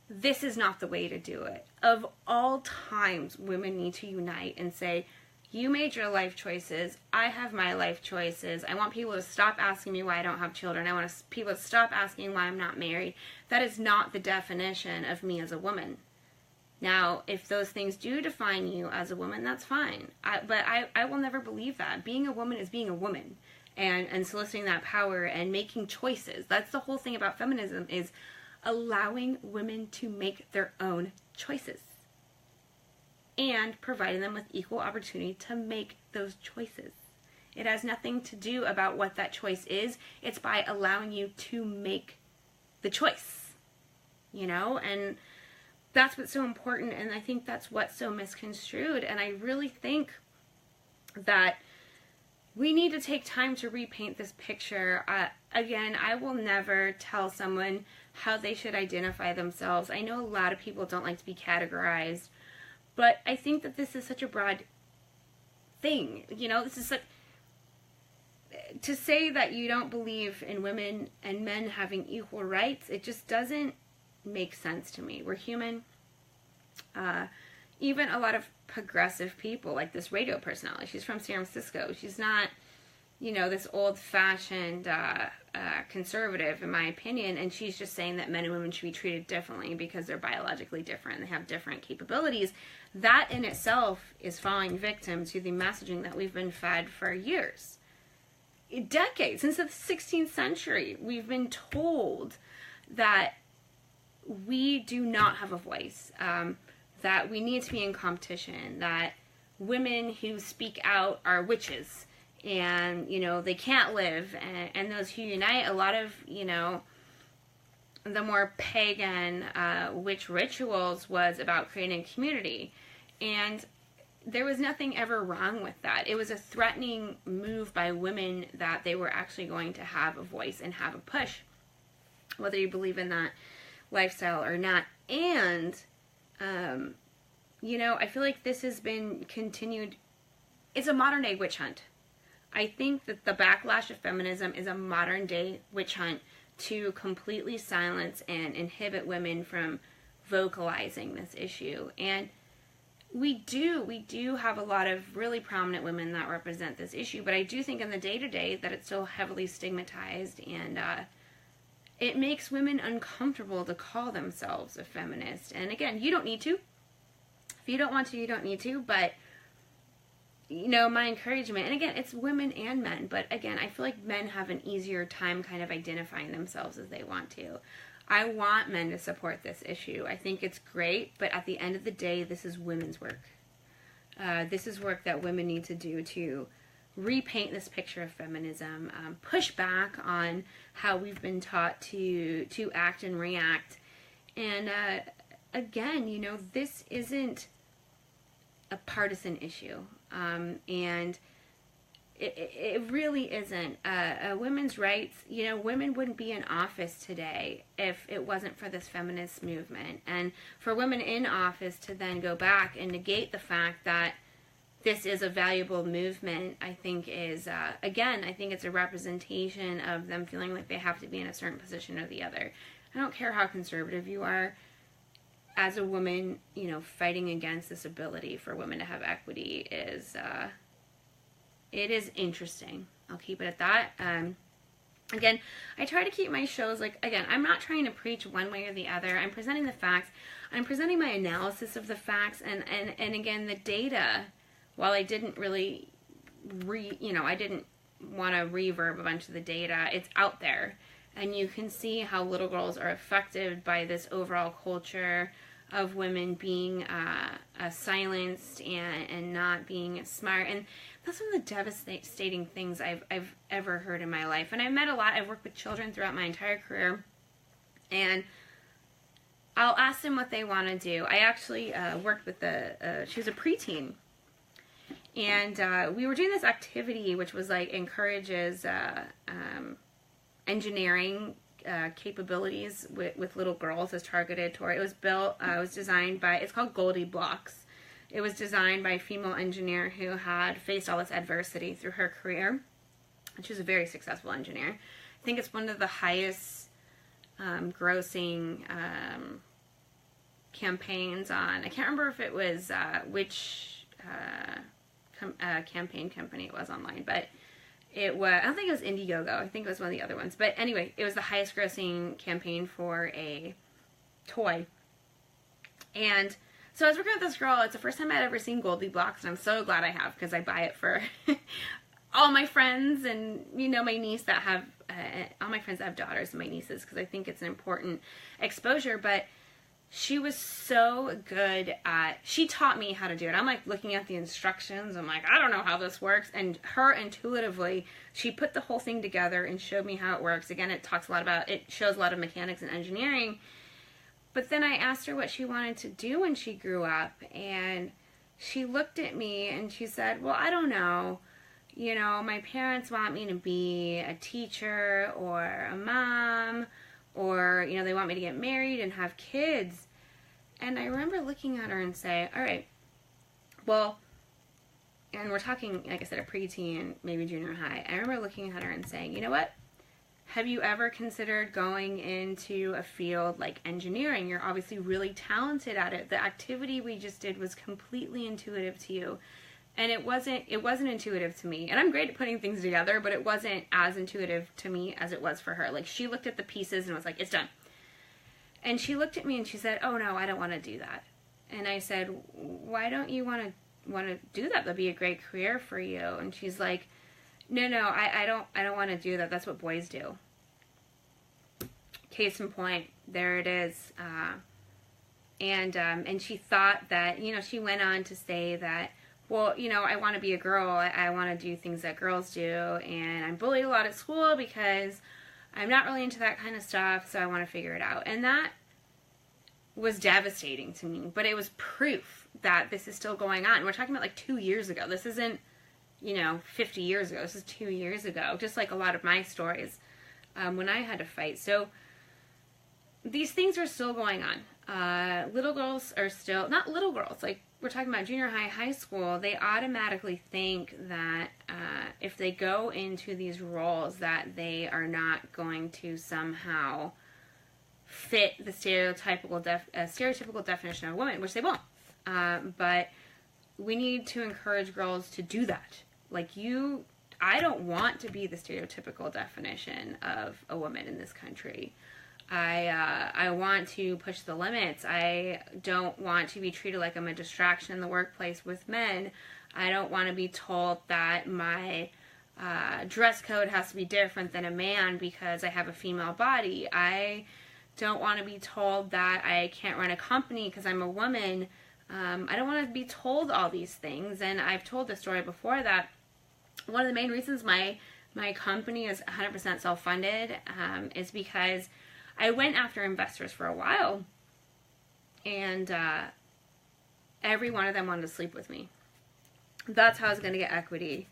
this is not the way to do it. Of all times, women need to unite and say, you made your life choices. I have my life choices. I want people to stop asking me why I don't have children. I want people to stop asking why I'm not married. That is not the definition of me as a woman. Now, if those things do define you as a woman, that's fine. But I will never believe that. Being a woman is being a woman. And soliciting that power and making choices. That's the whole thing about feminism, is allowing women to make their own choices. And providing them with equal opportunity to make those choices. It has nothing to do about what that choice is. It's by allowing you to make the choice. You know? And that's what's so important, and I think that's what's so misconstrued. And I really think that we need to take time to repaint this picture. Again, I will never tell someone how they should identify themselves. I know a lot of people don't like to be categorized, but I think that this is such a broad thing. You know, this is such... To say that you don't believe in women and men having equal rights, it just doesn't make sense to me. We're human. Even a lot of progressive people, like this radio personality, she's from San Francisco. She's not, you know, this old-fashioned conservative, in my opinion, and she's just saying that men and women should be treated differently because they're biologically different. They have different capabilities. That in itself is falling victim to the messaging that we've been fed for years. Decades, since the 16th century, we've been told that we do not have a voice, that we need to be in competition, that women who speak out are witches, and, you know, they can't live, and those who unite, a lot of, you know, the more pagan witch rituals was about creating a community, and there was nothing ever wrong with that. It was a threatening move by women that they were actually going to have a voice and have a push, whether you believe in that lifestyle or not. And, you know, I feel like this has been continued. It's a modern day witch hunt. I think that the backlash of feminism is a modern day witch hunt to completely silence and inhibit women from vocalizing this issue. And we do have a lot of really prominent women that represent this issue, but I do think in the day-to-day that it's still heavily stigmatized, and it makes women uncomfortable to call themselves a feminist. And again, you don't need to. If you don't want to, you don't need to, but, you know, my encouragement, and again, it's women and men, but again, I feel like men have an easier time kind of identifying themselves as they want to. I want men to support this issue. I think it's great, but at the end of the day, this is women's work. This is work that women need to do to repaint this picture of feminism, push back on how we've been taught to act and react. And again, you know, this isn't a partisan issue, and it really isn't. Women's rights, you know, women wouldn't be in office today if it wasn't for this feminist movement. And for women in office to then go back and negate the fact that this is a valuable movement, I think is, again, I think it's a representation of them feeling like they have to be in a certain position or the other. I don't care how conservative you are. As a woman, you know, fighting against this ability for women to have equity is, it is interesting. I'll keep it at that. Again, I try to keep my shows, like, again, I'm not trying to preach one way or the other. I'm presenting the facts. I'm presenting my analysis of the facts, and again, the data, while I didn't really I didn't want to reverb a bunch of the data, it's out there. And you can see how little girls are affected by this overall culture of women being silenced and not being smart. And that's one of the devastating things I've ever heard in my life. And I've met a lot. I've worked with children throughout my entire career. And I'll ask them what they want to do. I actually worked with she was a preteen. And we were doing this activity which was like encourages engineering capabilities with little girls as targeted toward. It was built, it was designed by, it's called Goldie Blocks. It was designed by a female engineer who had faced all this adversity through her career. And she was a very successful engineer. I think it's one of the highest grossing campaigns on, I can't remember if it was which campaign company it was online, but it was, I don't think it was Indiegogo, I think it was one of the other ones. But anyway, it was the highest grossing campaign for a toy. And so I was working with this girl. It's the first time I'd ever seen Goldie Blocks, and I'm so glad I have, because I buy it for all my friends and, you know, my niece that have, all my friends that have daughters and my nieces, because I think it's an important exposure. But she was so good at, she taught me how to do it. I'm like looking at the instructions. I'm like, I don't know how this works. And her intuitively, she put the whole thing together and showed me how it works. Again, it talks a lot about, it shows a lot of mechanics and engineering. But then I asked her what she wanted to do when she grew up. And she looked at me and she said, well, I don't know. You know, my parents want me to be a teacher or a mom, or, you know, they want me to get married and have kids. And I remember looking at her and say, all right, well, and we're talking, like I said, a preteen, maybe junior high. I remember looking at her and saying, you know what? Have you ever considered going into a field like engineering? You're obviously really talented at it. The activity we just did was completely intuitive to you. And it wasn't intuitive to me. And I'm great at putting things together, but it wasn't as intuitive to me as it was for her. Like, she looked at the pieces and was like, it's done. And she looked at me and she said, oh no, I don't want to do that. And I said, why don't you want to do that? That'd be a great career for you. And she's like, no, I don't want to do that. That's what boys do. Case in point, there it is. And she thought that, you know, she went on to say that, well, you know, I want to be a girl. I want to do things that girls do. And I'm bullied a lot at school because I'm not really into that kind of stuff. So I want to figure it out. And that was devastating to me. But it was proof that this is still going on. We're talking about like 2 years ago. This isn't, you know, 50 years ago. This is 2 years ago. Just like a lot of my stories when I had to fight. So these things are still going on. Little girls are still, not little girls, like we're talking about junior high, high school, they automatically think that if they go into these roles that they are not going to somehow fit the stereotypical definition of a woman, which they won't. But we need to encourage girls to do that. Like, I don't want to be the stereotypical definition of a woman in this country. I want to push the limits. I don't want to be treated like I'm a distraction in the workplace with men. I don't want to be told that my dress code has to be different than a man because I have a female body. I don't want to be told that I can't run a company because I'm a woman. I don't want to be told all these things. And I've told this story before that one of the main reasons my company is 100% self-funded is because I went after investors for a while, and every one of them wanted to sleep with me. That's how I was going to get equity.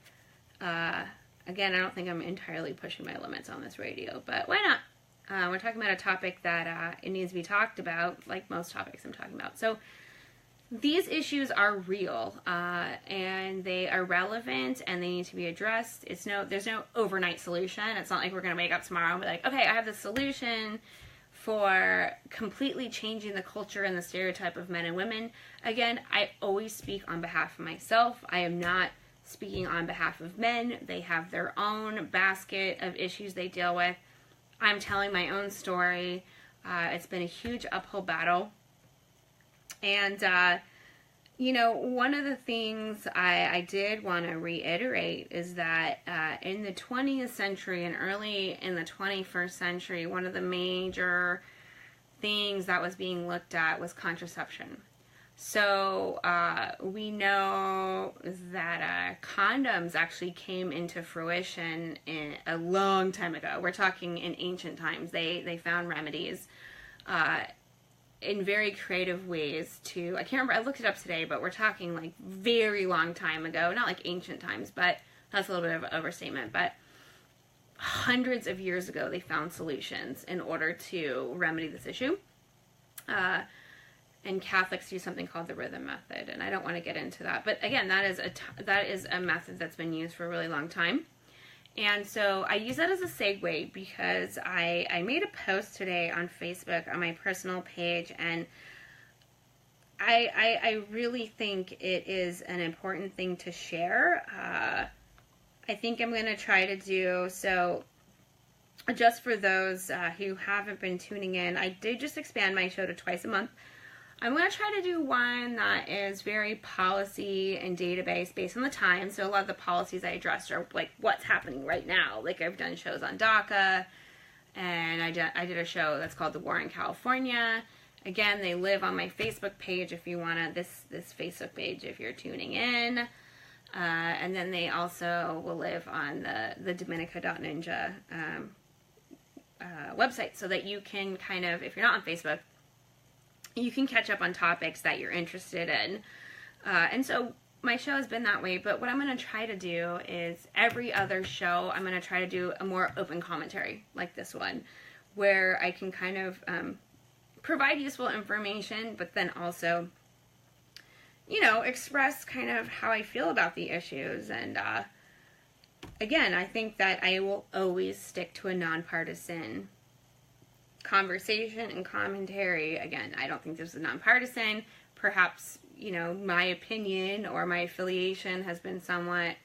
Again, I don't think I'm entirely pushing my limits on this radio, but why not? We're talking about a topic that it needs to be talked about, like most topics I'm talking about. So these issues are real, and they are relevant, and they need to be addressed. There's no overnight solution. It's not like we're going to wake up tomorrow and be like, okay, I have the solution for completely changing the culture and the stereotype of men and women. Again, I always speak on behalf of myself. I am not speaking on behalf of men. They have their own basket of issues they deal with. I'm telling my own story. It's been a huge uphill battle. And, you know, one of the things I did want to reiterate is that in the 20th century and early in the 21st century, one of the major things that was being looked at was contraception. So we know that condoms actually came into fruition a long time ago. We're talking in ancient times. They found remedies in very creative ways to, I can't remember, I looked it up today, but we're talking like very long time ago, not like ancient times, but that's a little bit of an overstatement, but hundreds of years ago they found solutions in order to remedy this issue. And Catholics use something called the rhythm method, and I don't want to get into that, but again, that is a method that's been used for a really long time. And so I use that as a segue because I made a post today on Facebook on my personal page, and I really think it is an important thing to share. I think I'm going to try to do so. Just for those who haven't been tuning in, I did just expand my show to twice a month. I'm going to try to do one that is very policy and database based on the time. So a lot of the policies I addressed are like what's happening right now. Like I've done shows on DACA, and I did a show that's called The War in California. Again, they live on my Facebook page if you want to, this Facebook page if you're tuning in. And then they also will live on the Dominica.Ninja website, so that you can if you're not on Facebook, you can catch up on topics that you're interested in. And so my show has been that way, but what I'm going to try to do is every other show, I'm going to try to do a more open commentary like this one, where I can kind of provide useful information, but then also, you know, express kind of how I feel about the issues. And again, I think that I will always stick to a nonpartisan conversation and commentary. Again, I don't think this is nonpartisan. Perhaps, you know, my opinion or my affiliation has been somewhat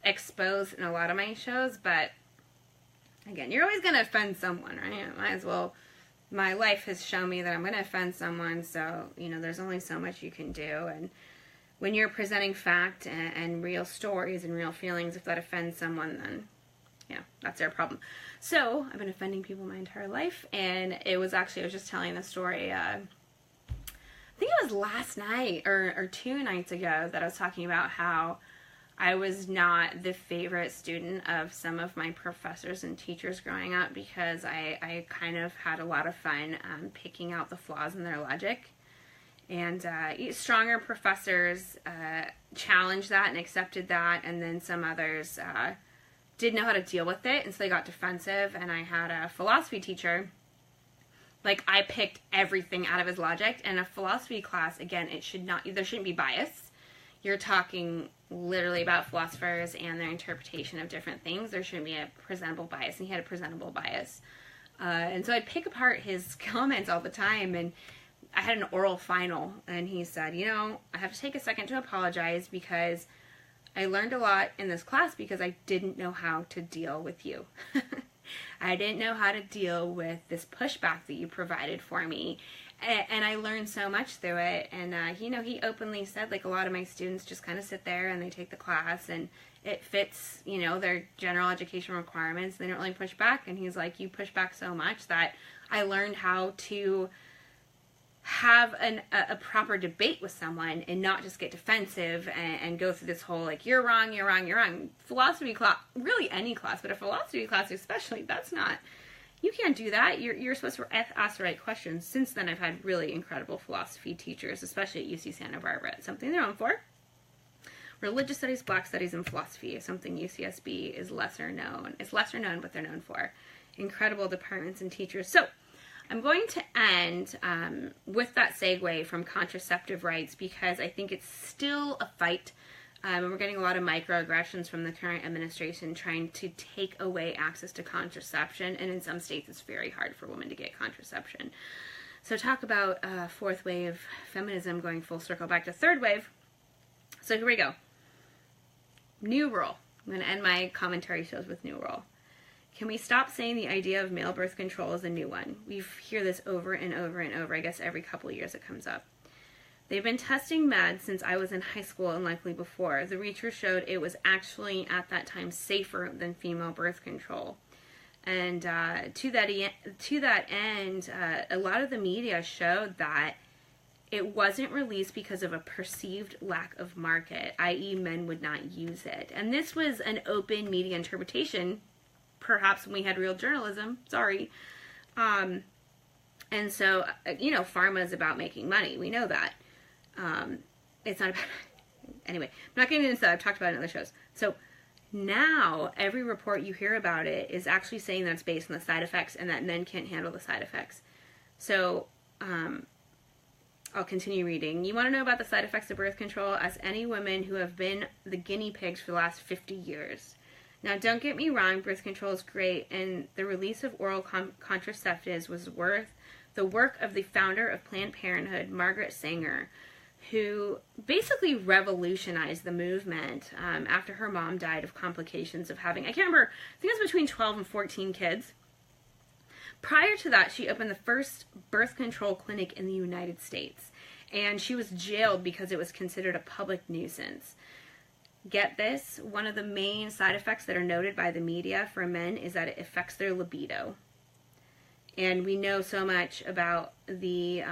exposed in a lot of my shows, but again, you're always going to offend someone, right? Might as well. My life has shown me that I'm going to offend someone, so, you know, there's only so much you can do. And when you're presenting fact and real stories and real feelings, if that offends someone, then, yeah, that's their problem. So, I've been offending people my entire life, and it was actually, I was just telling the story, I think it was last night or 2 nights ago that I was talking about how I was not the favorite student of some of my professors and teachers growing up because I kind of had a lot of fun picking out the flaws in their logic. And stronger professors challenged that and accepted that, and then some others didn't know how to deal with it, and so they got defensive. And I had a philosophy teacher. Like, I picked everything out of his logic, and a philosophy class, again, there shouldn't be bias. You're talking literally about philosophers and their interpretation of different things. There shouldn't be a presentable bias, and he had a presentable bias. And so I'd pick apart his comments all the time, and I had an oral final, and he said, you know, I have to take a second to apologize because I learned a lot in this class because I didn't know how to deal with you. I didn't know how to deal with this pushback that you provided for me. And I learned so much through it. And, you know, he openly said, like, a lot of my students just kind of sit there and they take the class and it fits, you know, their general education requirements. They don't really push back. And he's like, you push back so much that I learned how to have a proper debate with someone and not just get defensive and go through this whole, like, you're wrong, you're wrong, you're wrong. Philosophy class, really any class, but a philosophy class especially, that's not, you can't do that. You're supposed to ask the right questions. Since then, I've had really incredible philosophy teachers, especially at UC Santa Barbara. It's something they're known for. Religious studies, black studies, and philosophy is something UCSB is lesser known. It's lesser known, but they're known for. Incredible departments and teachers. So, I'm going to end with that segue from contraceptive rights because I think it's still a fight. And we're getting a lot of microaggressions from the current administration trying to take away access to contraception. And in some states, it's very hard for women to get contraception. So talk about fourth wave feminism going full circle back to third wave. So here we go. New rule. I'm going to end my commentary shows with new rule. Can we stop saying the idea of male birth control is a new one? We hear this over and over and over. I guess every couple of years it comes up. They've been testing meds since I was in high school and likely before. The research showed it was actually at that time safer than female birth control. And to that end, a lot of the media showed that it wasn't released because of a perceived lack of market, i.e. men would not use it. And this was an open media interpretation, perhaps when we had real journalism, sorry. And so, you know, pharma is about making money. We know that. It's not about, anyway, I'm not getting into that. I've talked about it in other shows. So now every report you hear about it is actually saying that it's based on the side effects and that men can't handle the side effects. So, I'll continue reading. You want to know about the side effects of birth control? Ask any women who have been the guinea pigs for the last 50 years. Now, don't get me wrong, birth control is great, and the release of oral contraceptives was worth the work of the founder of Planned Parenthood, Margaret Sanger, who basically revolutionized the movement after her mom died of complications of having, I can't remember, I think it was between 12 and 14 kids. Prior to that, she opened the first birth control clinic in the United States, and she was jailed because it was considered a public nuisance. Get this, one of the main side effects that are noted by the media for men is that it affects their libido. And we know so much about the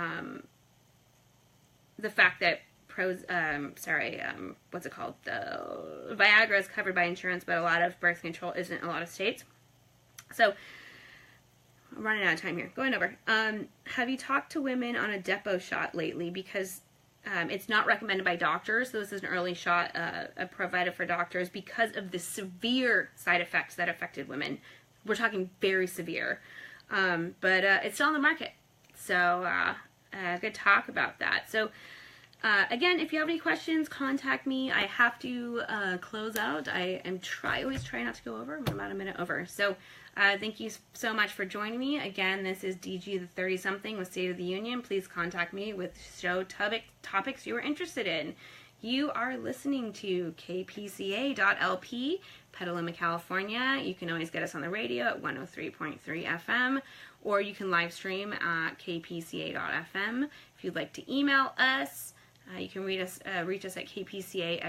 fact that Viagra is covered by insurance, but a lot of birth control isn't in a lot of states. So, I'm running out of time here. Going over. Have you talked to women on a depot shot lately? Because It's not recommended by doctors, so this is an early shot provided for doctors because of the severe side effects that affected women. We're talking very severe. But it's still on the market. So good talk about that. So again, if you have any questions, contact me. I have to close out. I am always try not to go over. I'm about a minute over. So thank you so much for joining me. Again, this is DG the 30-something with State of the Union. Please contact me with show topics you are interested in. You are listening to KPCA.LP, Petaluma, California. You can always get us on the radio at 103.3 FM, or you can live stream at kpca.fm. If you'd like to email us, you can reach us at kpca@pca.tv,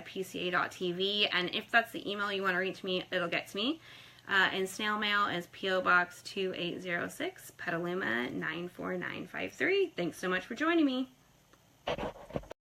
and if that's the email you want to reach me, it'll get to me. And snail mail is P.O. Box 2806, Petaluma 94953. Thanks so much for joining me.